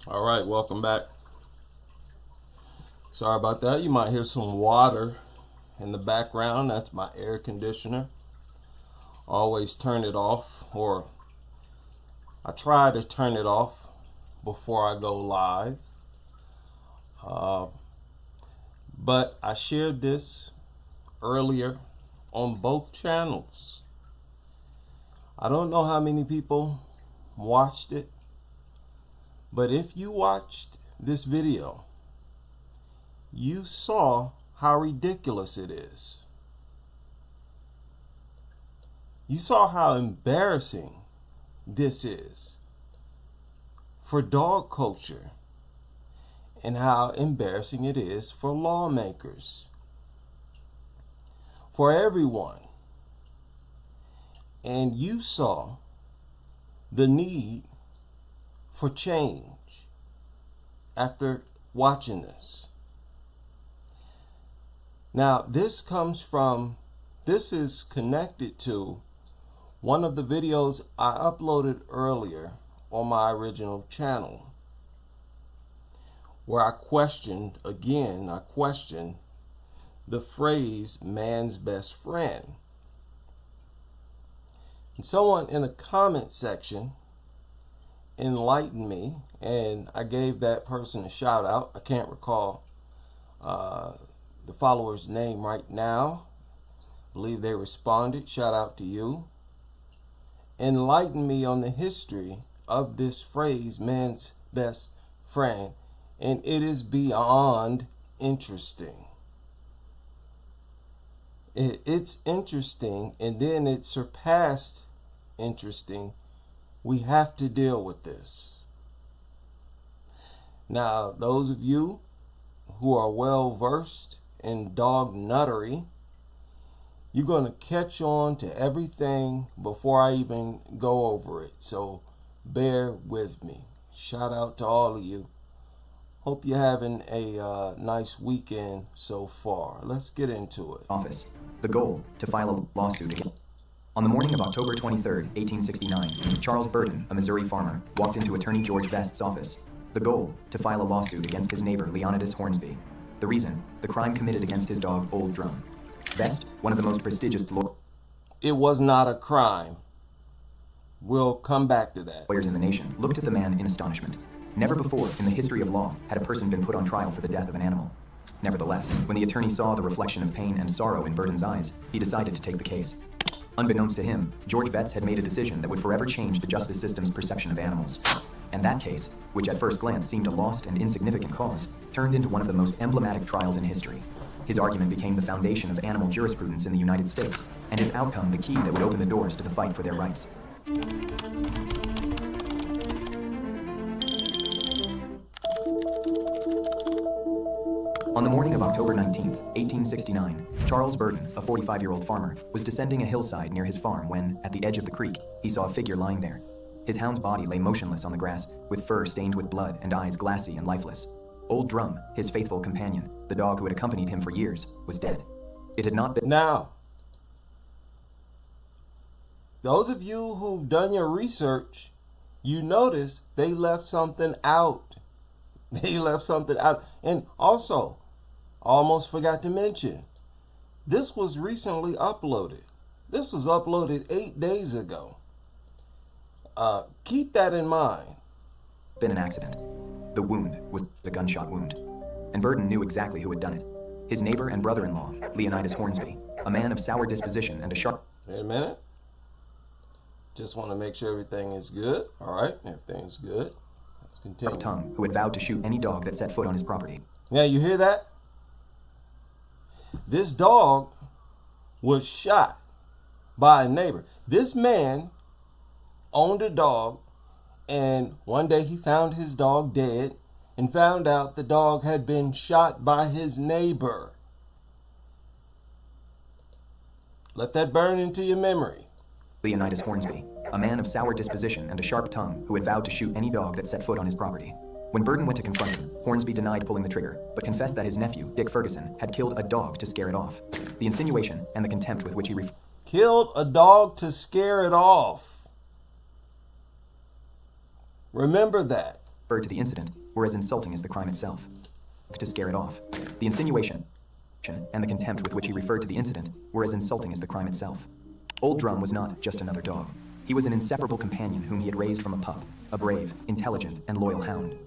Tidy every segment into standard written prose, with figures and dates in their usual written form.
All right, welcome back. Sorry about that. You might hear some water in the background. That's my air conditioner. Always turn it off, or I try to turn it off before I go live. But I shared this earlier on both channels. I don't know how many people watched it, but if you watched this video, you saw how ridiculous it is. You saw how embarrassing this is for dog culture and how embarrassing it is for lawmakers, for everyone. And you saw the need for change after watching this. Now, this is connected to one of the videos I uploaded earlier on my original channel, where I questioned the phrase man's best friend. And someone in the comment section enlightened me, and I gave that person a shout out. I can't recall the follower's name right now. I believe they responded. Shout out to you. Enlightened me on the history of this phrase, man's best friend, and it is beyond interesting. It's interesting, and then it surpassed interesting. We have to deal with this. Now, those of you who are well versed in dog nuttery, you're going to catch on to everything before I even go over it. So bear with me. Shout out to all of you. Hope you're having a nice weekend so far. Let's get into it. Office. The goal, to file a lawsuit again. On the morning of October 23, 1869, Charles Burton, a Missouri farmer, walked into Attorney George Vest's office. The goal, to file a lawsuit against his neighbor Leonidas Hornsby. The reason, the crime committed against his dog, Old Drum. Vest, one of the most prestigious It was not a crime. We'll come back to that. lawyers in the nation, looked at the man in astonishment. Never before in the history of law had a person been put on trial for the death of an animal. Nevertheless, when the attorney saw the reflection of pain and sorrow in Burton's eyes, he decided to take the case. Unbeknownst to him, George Vetz had made a decision that would forever change the justice system's perception of animals. And that case, which at first glance seemed a lost and insignificant cause, turned into one of the most emblematic trials in history. His argument became the foundation of animal jurisprudence in the United States, and its outcome the key that would open the doors to the fight for their rights. On the morning of October 19, 1869, Charles Burton, a 45-year-old farmer, was descending a hillside near his farm when, at the edge of the creek, he saw a figure lying there. His hound's body lay motionless on the grass, with fur stained with blood and eyes glassy and lifeless. Old Drum, his faithful companion, the dog who had accompanied him for years, was dead. It had not been... Now, those of you who've done your research, you notice they left something out. They left something out. And also, almost forgot to mention, this was recently uploaded. This was uploaded 8 days ago. Keep that in mind. Been an accident. The wound was a gunshot wound. And Burton knew exactly who had done it. His neighbor and brother-in-law, Leonidas Hornsby, a man of sour disposition and a sharp... Wait a minute. Just want to make sure everything is good. All right, everything's good. Let's continue. tongue, who had vowed to shoot any dog that set foot on his property. Now, you hear that? This dog was shot by a neighbor. This man owned a dog, and one day he found his dog dead and found out the dog had been shot by his neighbor. Let that burn into your memory. Leonidas Hornsby, a man of sour disposition and a sharp tongue who had vowed to shoot any dog that set foot on his property. When Burton went to confront him, Hornsby denied pulling the trigger, but confessed that his nephew, Dick Ferguson, had killed a dog to scare it off. The insinuation and the contempt with which he killed a dog to scare it off. Remember that. referred to the incident were as insulting as the crime itself. To scare it off, the insinuation and the contempt with which he referred to the incident were as insulting as the crime itself. Old Drum was not just another dog. He was an inseparable companion whom he had raised from a pup, a brave, intelligent, and loyal hound.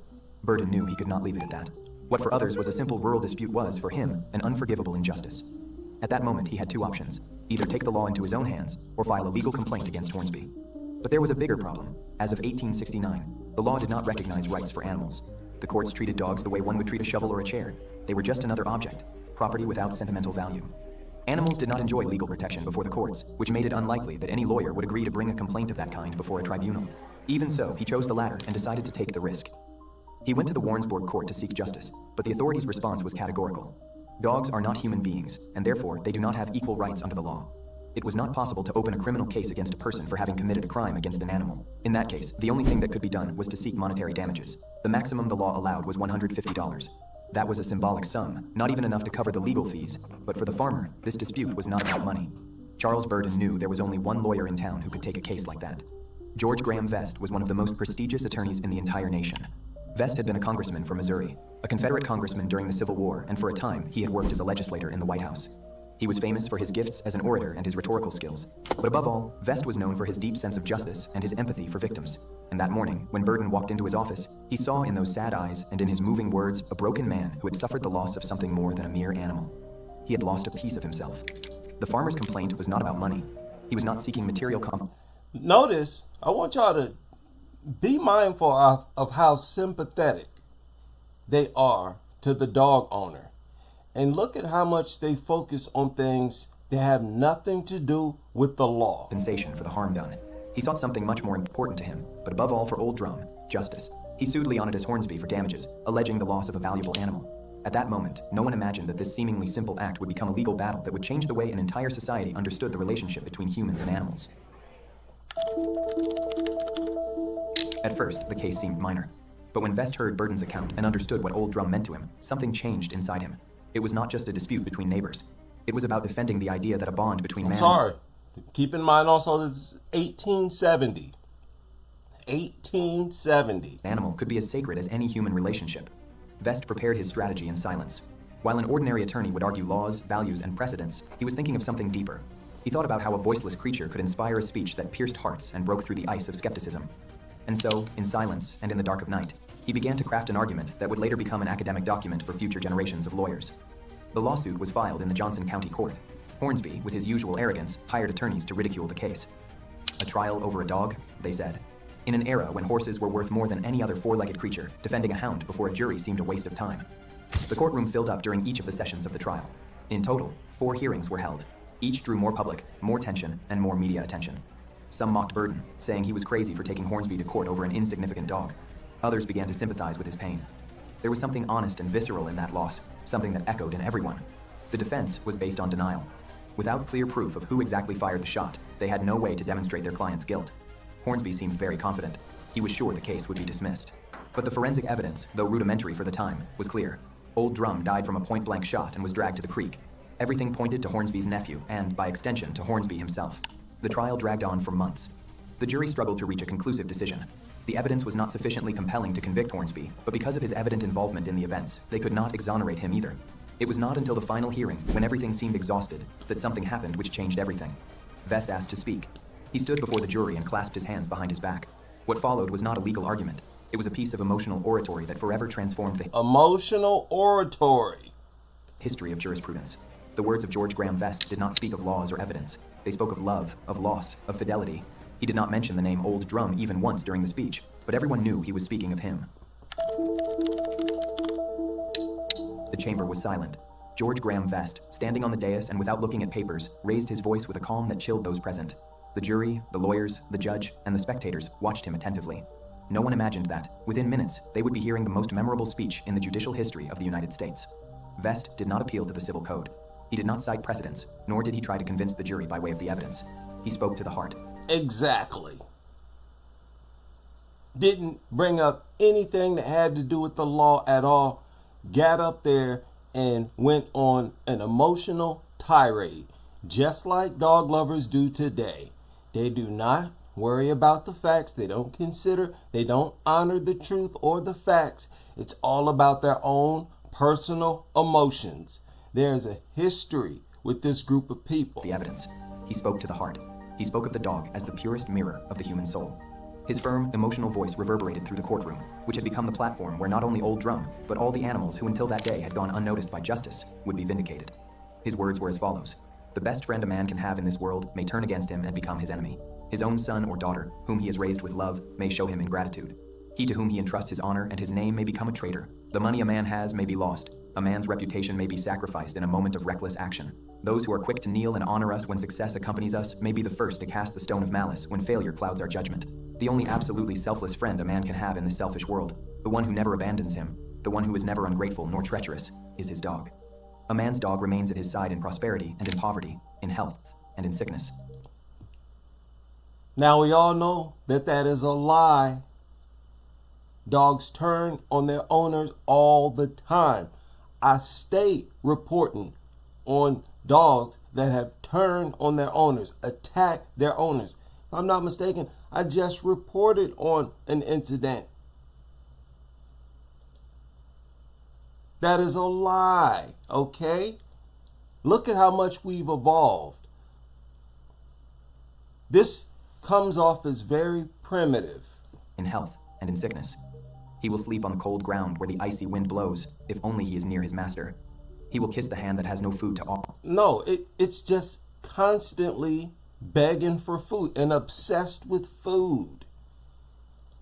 Burden knew he could not leave it at that. What for others was a simple rural dispute was, for him, an unforgivable injustice. At that moment, he had two options: either take the law into his own hands or file a legal complaint against Hornsby. But there was a bigger problem. As of 1869, the law did not recognize rights for animals. The courts treated dogs the way one would treat a shovel or a chair. They were just another object, property without sentimental value. Animals did not enjoy legal protection before the courts, which made it unlikely that any lawyer would agree to bring a complaint of that kind before a tribunal. Even so, he chose the latter and decided to take the risk. He went to the Warrensburg court to seek justice, but the authorities' response was categorical. Dogs are not human beings, and therefore they do not have equal rights under the law. It was not possible to open a criminal case against a person for having committed a crime against an animal. In that case, the only thing that could be done was to seek monetary damages. The maximum the law allowed was $150. That was a symbolic sum, not even enough to cover the legal fees, but for the farmer, this dispute was not about money. Charles Burden knew there was only one lawyer in town who could take a case like that. George Graham Vest was one of the most prestigious attorneys in the entire nation. Vest had been a congressman from Missouri, a Confederate congressman during the Civil War, and for a time, he had worked as a legislator in the White House. He was famous for his gifts as an orator and his rhetorical skills. But above all, Vest was known for his deep sense of justice and his empathy for victims. And that morning, when Burden walked into his office, he saw in those sad eyes and in his moving words a broken man who had suffered the loss of something more than a mere animal. He had lost a piece of himself. The farmer's complaint was not about money. He was not seeking material Notice, I want y'all to be mindful of how sympathetic they are to the dog owner. And look at how much they focus on things that have nothing to do with the law. Compensation for the harm done. He sought something much more important to him, but above all for Old Drum, justice. He sued Leonidas Hornsby for damages, alleging the loss of a valuable animal. At that moment, no one imagined that this seemingly simple act would become a legal battle that would change the way an entire society understood the relationship between humans and animals. At first, the case seemed minor. But when Vest heard Burden's account and understood what Old Drum meant to him, something changed inside him. It was not just a dispute between neighbors. It was about defending the idea that a bond between man... Sorry. Keep in mind also this is 1870. 1870. ...animal could be as sacred as any human relationship. Vest prepared his strategy in silence. While an ordinary attorney would argue laws, values, and precedents, he was thinking of something deeper. He thought about how a voiceless creature could inspire a speech that pierced hearts and broke through the ice of skepticism. And so, in silence and in the dark of night, he began to craft an argument that would later become an academic document for future generations of lawyers. The lawsuit was filed in the Johnson County Court. Hornsby, with his usual arrogance, hired attorneys to ridicule the case. A trial over a dog, they said. In an era when horses were worth more than any other four-legged creature, defending a hound before a jury seemed a waste of time. The courtroom filled up during each of the sessions of the trial. In total, 4 hearings were held. Each drew more public, more tension, and more media attention. Some mocked Burden, saying he was crazy for taking Hornsby to court over an insignificant dog. Others began to sympathize with his pain. There was something honest and visceral in that loss, something that echoed in everyone. The defense was based on denial. Without clear proof of who exactly fired the shot, they had no way to demonstrate their client's guilt. Hornsby seemed very confident. He was sure the case would be dismissed. But the forensic evidence, though rudimentary for the time, was clear. Old Drum died from a point-blank shot and was dragged to the creek. Everything pointed to Hornsby's nephew, and, by extension, to Hornsby himself. The trial dragged on for months. The jury struggled to reach a conclusive decision. The evidence was not sufficiently compelling to convict Hornsby, but because of his evident involvement in the events, they could not exonerate him either. It was not until the final hearing, when everything seemed exhausted, that something happened which changed everything. Vest asked to speak. He stood before the jury and clasped his hands behind his back. What followed was not a legal argument. It was a piece of emotional oratory that forever transformed the emotional oratory history of jurisprudence. The words of George Graham Vest did not speak of laws or evidence. They spoke of love, of loss, of fidelity. He did not mention the name Old Drum even once during the speech, but everyone knew he was speaking of him. The chamber was silent. George Graham Vest, standing on the dais and without looking at papers, raised his voice with a calm that chilled those present. The jury, the lawyers, the judge, and the spectators watched him attentively. No one imagined that, within minutes, they would be hearing the most memorable speech in the judicial history of the United States. Vest did not appeal to the civil code. He did not cite precedents, nor did he try to convince the jury by way of the evidence. He spoke to the heart. Exactly. Didn't bring up anything that had to do with the law at all. Got up there and went on an emotional tirade, just like dog lovers do today. They do not worry about the facts. They don't consider, they don't honor the truth or the facts. It's all about their own personal emotions. There's a history with this group of people. The evidence. He spoke to the heart. He spoke of the dog as the purest mirror of the human soul. His firm, emotional voice reverberated through the courtroom, which had become the platform where not only Old Drum, but all the animals who until that day had gone unnoticed by justice would be vindicated. His words were as follows: "The best friend a man can have in this world may turn against him and become his enemy. His own son or daughter, whom he has raised with love, may show him ingratitude. He to whom he entrusts his honor and his name may become a traitor. The money a man has may be lost. A man's reputation may be sacrificed in a moment of reckless action. Those who are quick to kneel and honor us when success accompanies us may be the first to cast the stone of malice when failure clouds our judgment. The only absolutely selfless friend a man can have in this selfish world, the one who never abandons him, the one who is never ungrateful nor treacherous, is his dog. A man's dog remains at his side in prosperity and in poverty, in health and in sickness." Now we all know that that is a lie. Dogs turn on their owners all the time. I stay reporting on dogs that have turned on their owners, attacked their owners. If I'm not mistaken, I just reported on an incident. That is a lie, okay? Look at how much we've evolved. This comes off as very primitive. In health and in sickness. He will sleep on the cold ground where the icy wind blows, if only he is near his master. He will kiss the hand that has no food to offer. No, it's just constantly begging for food and obsessed with food.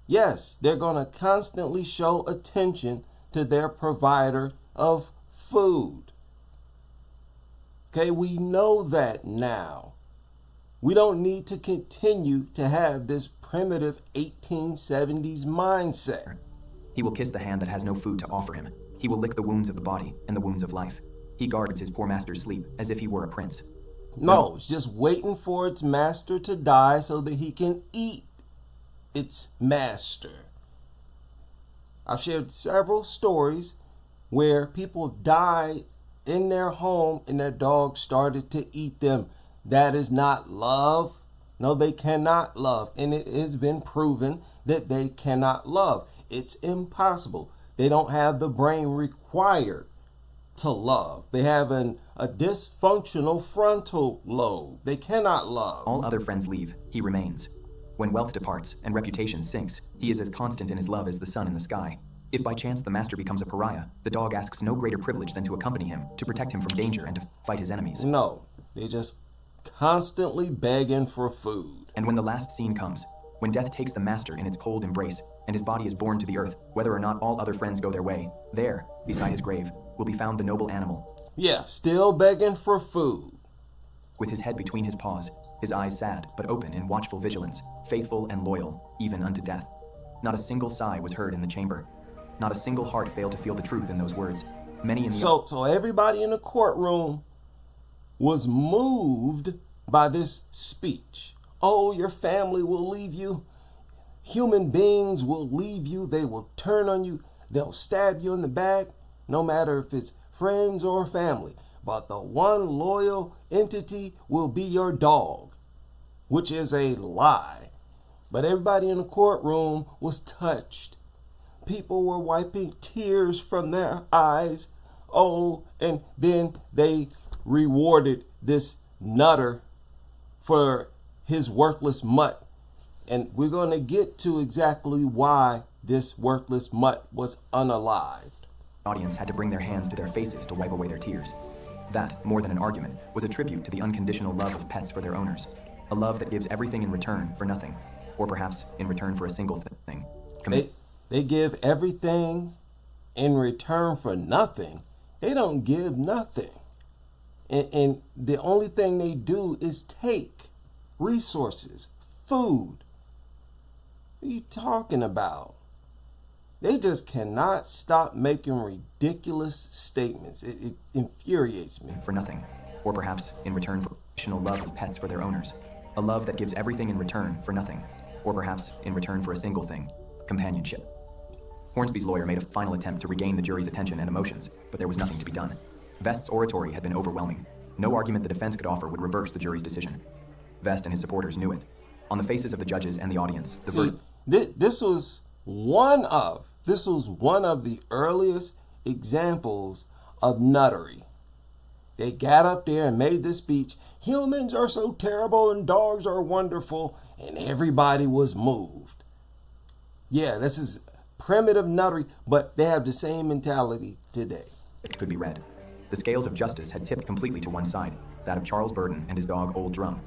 Yes, they're going to constantly show attention to their provider of food. Okay, we know that now. We don't need to continue to have this primitive 1870s mindset. He will kiss the hand that has no food to offer him. He will lick the wounds of the body and the wounds of life. He guards his poor master's sleep as if he were a prince. No, it's just waiting for its master to die so that he can eat its master. I've shared several stories where people have died in their home and their dog started to eat them. That is not love. No, they cannot love. And it has been proven that they cannot love. It's impossible. They don't have the brain required to love. They have a dysfunctional frontal lobe. They cannot love. All other friends leave, he remains. When wealth departs and reputation sinks, he is as constant in his love as the sun in the sky. If by chance the master becomes a pariah, the dog asks no greater privilege than to accompany him, to protect him from danger and to fight his enemies. No, they just constantly begging for food. And when the last scene comes, when death takes the master in its cold embrace, and his body is borne to the earth, whether or not all other friends go their way, there, beside his grave, will be found the noble animal. Yeah, still begging for food. With his head between his paws, his eyes sad but open in watchful vigilance, faithful and loyal, even unto death. Not a single sigh was heard in the chamber. Not a single heart failed to feel the truth in those words. Many in the So everybody in the courtroom was moved by this speech. Oh, your family will leave you. Human beings will leave you. They will turn on you. They'll stab you in the back, no matter if it's friends or family. But the one loyal entity will be your dog, which is a lie. But everybody in the courtroom was touched. People were wiping tears from their eyes. Oh, and then they rewarded this nutter for his worthless mutt. And we're going to get to exactly why this worthless mutt was unalived. audience had to bring their hands to their faces to wipe away their tears. That, more than an argument, was a tribute to the unconditional love of pets for their owners. A love that gives everything in return for nothing. Or perhaps in return for a single thing. They give everything in return for nothing. They don't give nothing. And the only thing they do is take resources, food. What are you talking about? They just cannot stop making ridiculous statements. It infuriates me. For nothing. Or perhaps in return for additional love of pets for their owners. A love that gives everything in return for nothing. Or perhaps in return for a single thing. Companionship. Hornsby's lawyer made a final attempt to regain the jury's attention and emotions, but there was nothing to be done. Vest's oratory had been overwhelming. No argument the defense could offer would reverse the jury's decision. Vest and his supporters knew it. On the faces of the judges and the audience, the See, this was one of the earliest examples of nuttery. They got up there and made this speech. Humans are so terrible and dogs are wonderful, and everybody was moved. Yeah, this is primitive nuttery, but they have the same mentality today. It could be read. The scales of justice had tipped completely to one side, that of Charles Burden and his dog Old Drum.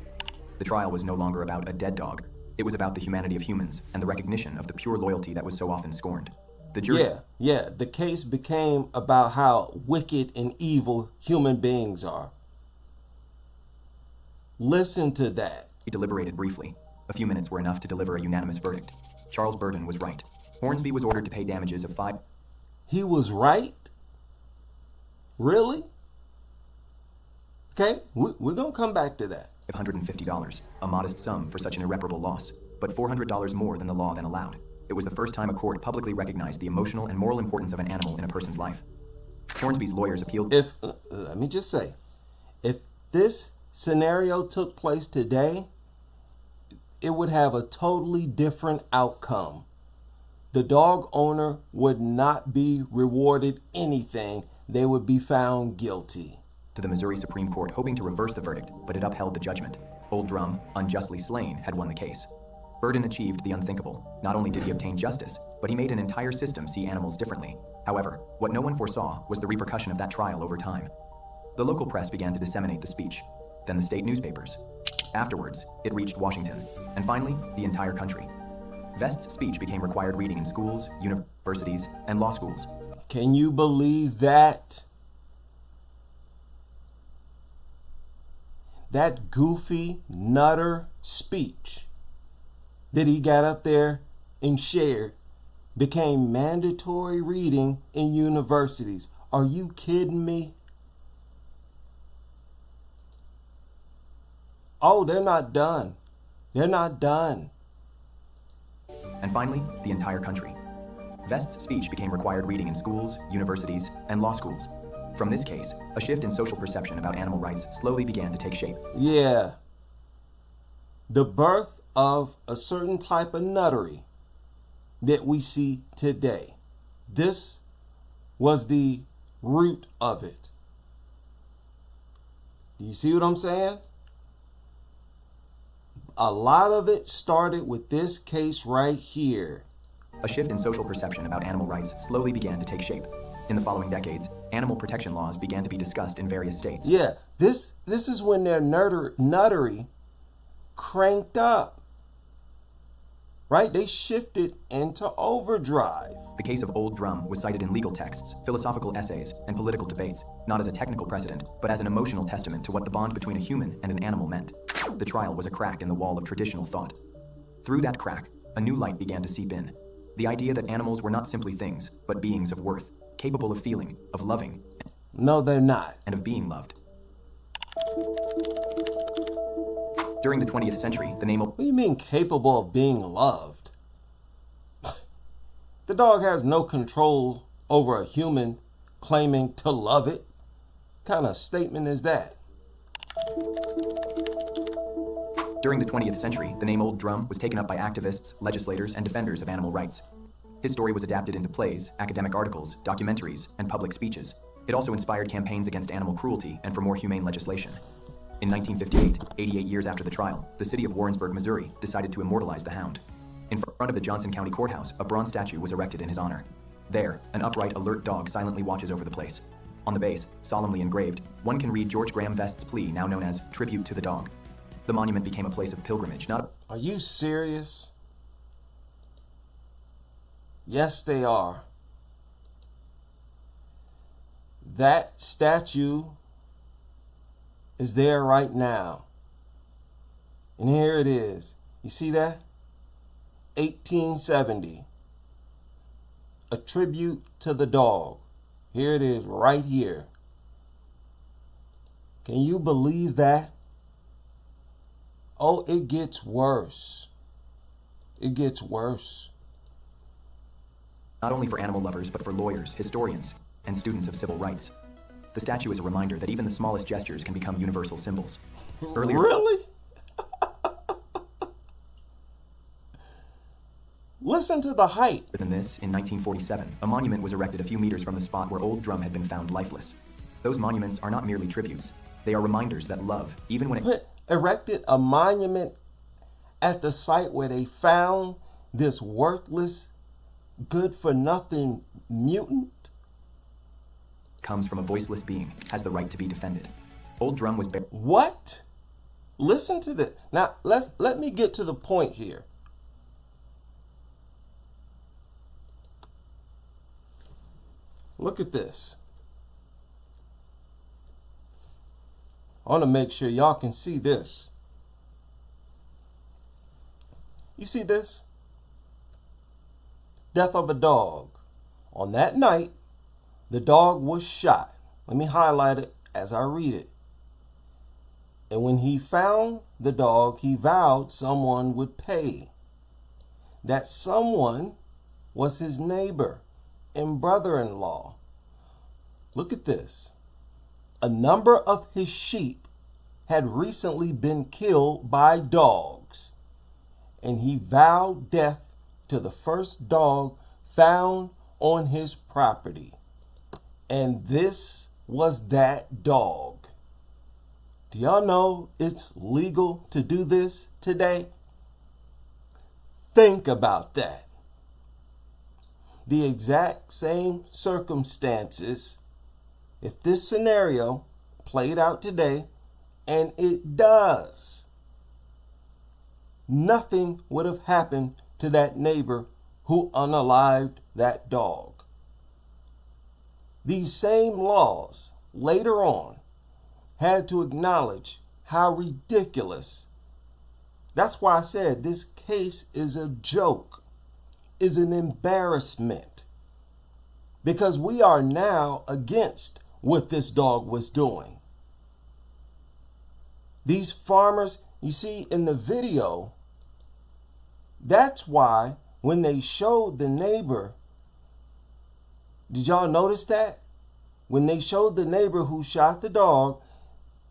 The trial was no longer about a dead dog. It was about the humanity of humans and the recognition of the pure loyalty that was so often scorned. The jury... Yeah, the case became about how wicked and evil human beings are. Listen to that. He deliberated briefly. A few minutes were enough to deliver a unanimous verdict. Charles Burden was right. Hornsby was ordered to pay damages of $5... He was right? Really? Okay, we're going to come back to that. $150, a modest sum for such an irreparable loss, but $400 more than the law then allowed. It was the first time a court publicly recognized the emotional and moral importance of an animal in a person's life. Hornsby's lawyers appealed... Let me just say, if this scenario took place today, it would have a totally different outcome. The dog owner would not be rewarded anything. They would be found guilty. To the Missouri Supreme Court, hoping to reverse the verdict, but it upheld the judgment. Old Drum, unjustly slain, had won the case. Burden achieved the unthinkable. Not only did he obtain justice, but he made an entire system see animals differently. However, what no one foresaw was the repercussion of that trial over time. The local press began to disseminate the speech, then the state newspapers. Afterwards, it reached Washington, and finally, the entire country. Vest's speech became required reading in schools, universities, and law schools. Can you believe that? That goofy, nutter speech that he got up there and shared became mandatory reading in universities. Are you kidding me? Oh, they're not done. They're not done. And finally, the entire country. Vest's speech became required reading in schools, universities, and law schools. From this case, a shift in social perception about animal rights slowly began to take shape. Yeah. The birth of a certain type of nuttery that we see today. This was the root of it. Do you see what I'm saying? A lot of it started with this case right here. A shift in social perception about animal rights slowly began to take shape. In the following decades, animal protection laws began to be discussed in various states. Yeah, this is when their nuttery cranked up. Right? They shifted into overdrive. The case of Old Drum was cited in legal texts, philosophical essays, and political debates, not as a technical precedent, but as an emotional testament to what the bond between a human and an animal meant. The trial was a crack in the wall of traditional thought. Through that crack, a new light began to seep in. The idea that animals were not simply things, but beings of worth, capable of feeling, of loving. No, they're not. And of being loved. During the 20th century, the name of... What do you mean capable of being loved? The dog has no control over a human claiming to love it. What kind of statement is that? During the 20th century, the name Old Drum was taken up by activists, legislators, and defenders of animal rights. His story was adapted into plays, academic articles, documentaries, and public speeches. It also inspired campaigns against animal cruelty and for more humane legislation. In 1958, 88 years after the trial, the city of Warrensburg, Missouri, decided to immortalize the hound. In front of the Johnson County Courthouse, a bronze statue was erected in his honor. There, an upright, alert dog silently watches over the place. On the base, solemnly engraved, one can read George Graham Vest's plea, now known as Tribute to the Dog. The monument became a place of pilgrimage, not... Are you serious? Yes, they are. That statue is there right now. And here it is. You see that? 1870. A tribute to the dog. Here it is right here. Can you believe that? Oh, it gets worse. It gets worse. Not only for animal lovers, but for lawyers, historians, and students of civil rights. The statue is a reminder that even the smallest gestures can become universal symbols. Really? Listen to the hype. Than this, in 1947, a monument was erected a few meters from the spot where Old Drum had been found lifeless. Those monuments are not merely tributes. They are reminders that love, even when it... Erected a monument at the site where they found this worthless, good-for-nothing mutant? Comes from a voiceless being, has the right to be defended. Old Drum was... What? Listen to this. Now, let me get to the point here. Look at this. I want to make sure y'all can see this. You see this? Death of a dog. On that night, the dog was shot. Let me highlight it as I read it. And when he found the dog, he vowed someone would pay. That someone was his neighbor and brother-in-law. Look at this. A number of his sheep had recently been killed by dogs, and he vowed death to the first dog found on his property. And this was that dog. Do y'all know it's legal to do this today? Think about that. The exact same circumstances, if this scenario played out today, and it does, nothing would have happened to that neighbor who unalived that dog. These same laws later on had to acknowledge how ridiculous. That's why I said this case is a joke, is an embarrassment, because we are now against what this dog was doing. These farmers, you see in the video, that's why when they showed the neighbor, did y'all notice that? When they showed the neighbor who shot the dog,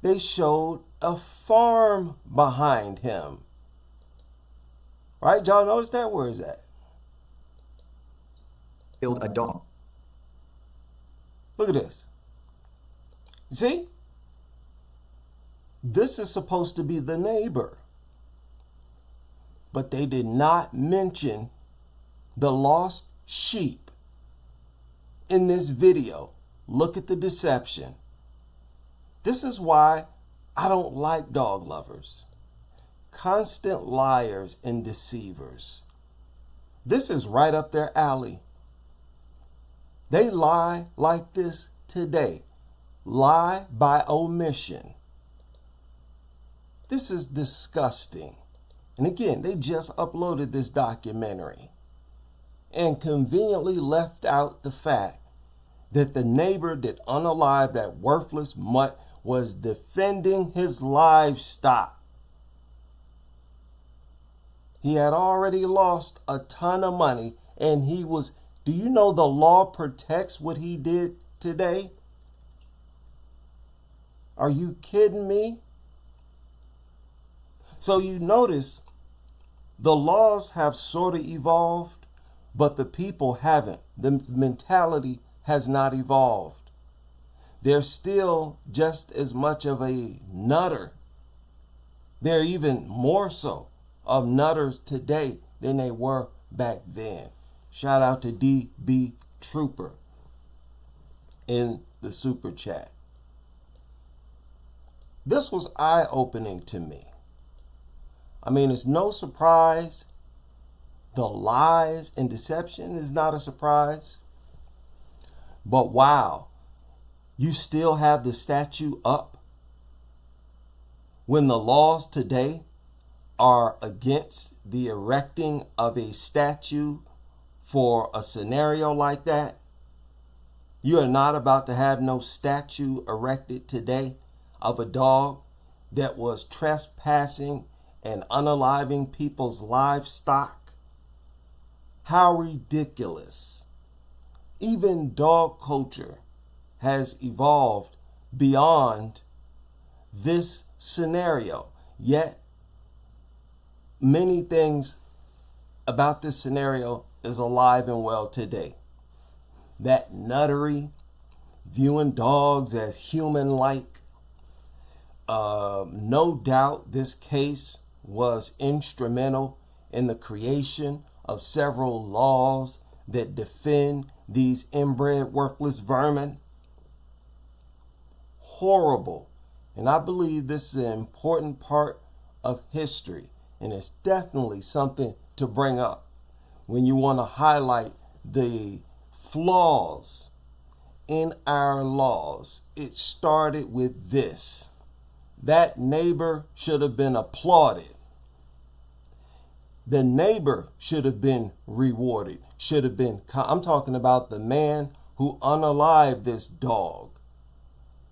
they showed a farm behind him. Right? Y'all notice that? Where is that? Killed a dog. Look at this. See? This is supposed to be the neighbor. But they did not mention the lost sheep in this video. Look at the deception. This is why I don't like dog lovers. Constant liars and deceivers. This is right up their alley. They lie like this today. Lie by omission. This is disgusting. And again, they just uploaded this documentary and conveniently left out the fact that the neighbor that unalived that worthless mutt was defending his livestock. He had already lost a ton of money, and he was, do you know the law protects what he did today? Are you kidding me? So you notice the laws have sort of evolved, but the people haven't. The mentality has not evolved. They're still just as much of a nutter. They're even more so of nutters today than they were back then. Shout out to DB Trooper in the super chat. This was eye-opening to me. I mean, it's no surprise. The lies and deception is not a surprise. But wow, you still have the statue up when the laws today are against the erecting of a statue for a scenario like that. You are not about to have no statue erected today of a dog that was trespassing and unaliving people's livestock. How ridiculous. Even dog culture has evolved beyond this scenario. Yet, many things about this scenario is alive and well today. That nuttery, viewing dogs as human-like. No doubt this case was instrumental in the creation of several laws that defend these inbred, worthless vermin. Horrible. And I believe this is an important part of history, and it's definitely something to bring up when you want to highlight the flaws in our laws. It started with this. That neighbor should have been applauded. The neighbor should have been rewarded. I'm talking about the man who unalived this dog.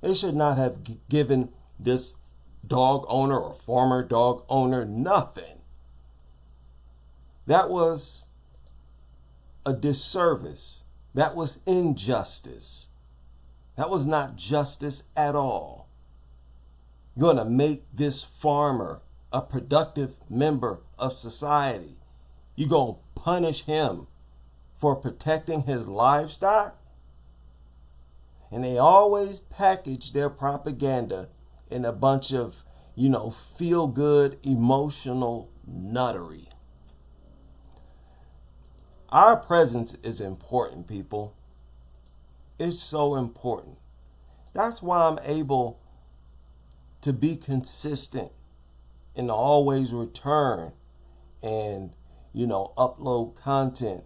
They should not have given this dog owner or former dog owner nothing. That was a disservice. That was injustice. That was not justice at all. You're going to make this farmer a productive member of society. You're going to punish him for protecting his livestock? And they always package their propaganda in a bunch of, feel-good, emotional nuttery. Our presence is important, people. It's so important. That's why I'm able to be consistent and always return and, upload content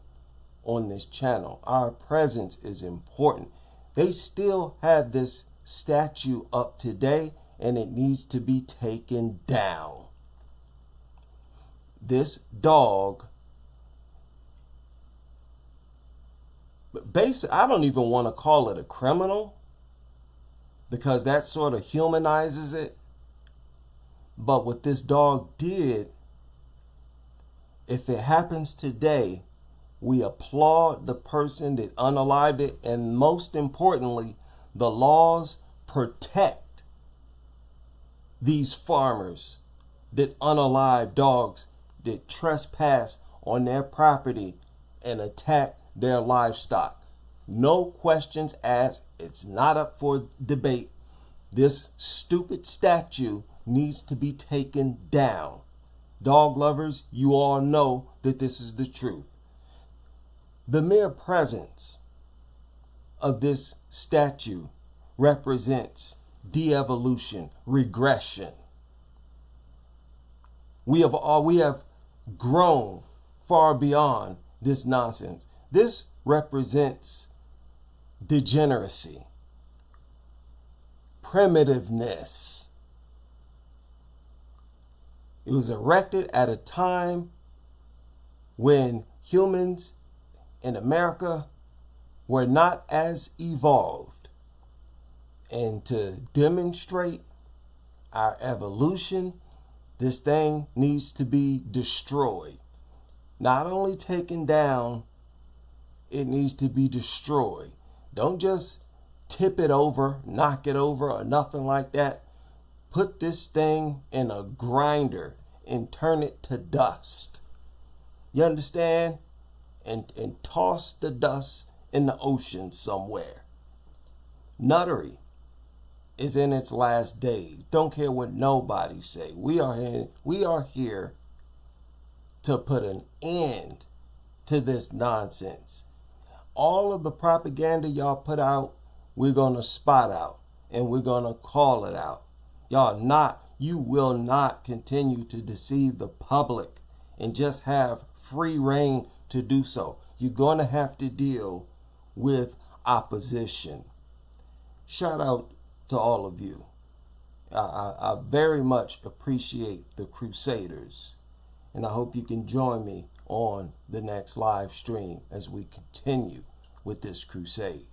on this channel. Our presence is important. They still have this statue up today, and it needs to be taken down. This dog, but basically, I don't even want to call it a criminal, because that sort of humanizes it. But what this dog did, if it happens today, we applaud the person that unalived it, and most importantly, the laws protect these farmers that unalive dogs that trespass on their property and attack their livestock. No questions asked. It's not up for debate. This stupid statue needs to be taken down. Dog lovers, you all know that this is the truth. The mere presence of this statue represents de-evolution, regression. We have grown far beyond this nonsense. This represents degeneracy, primitiveness. It was erected at a time when humans in America were not as evolved. And to demonstrate our evolution, this thing needs to be destroyed. Not only taken down, it needs to be destroyed. Don't just tip it over, knock it over, or nothing like that. Put this thing in a grinder and turn it to dust. You understand? And toss the dust in the ocean somewhere. Nuttery is in its last days. Don't care what nobody say. We are here to put an end to this nonsense. All of the propaganda y'all put out, we're going to spot out, and we're going to call it out. You will not continue to deceive the public and just have free reign to do so. You're going to have to deal with opposition. Shout out to all of you. I very much appreciate the Crusaders, and I hope you can join me on the next live stream as we continue with this crusade.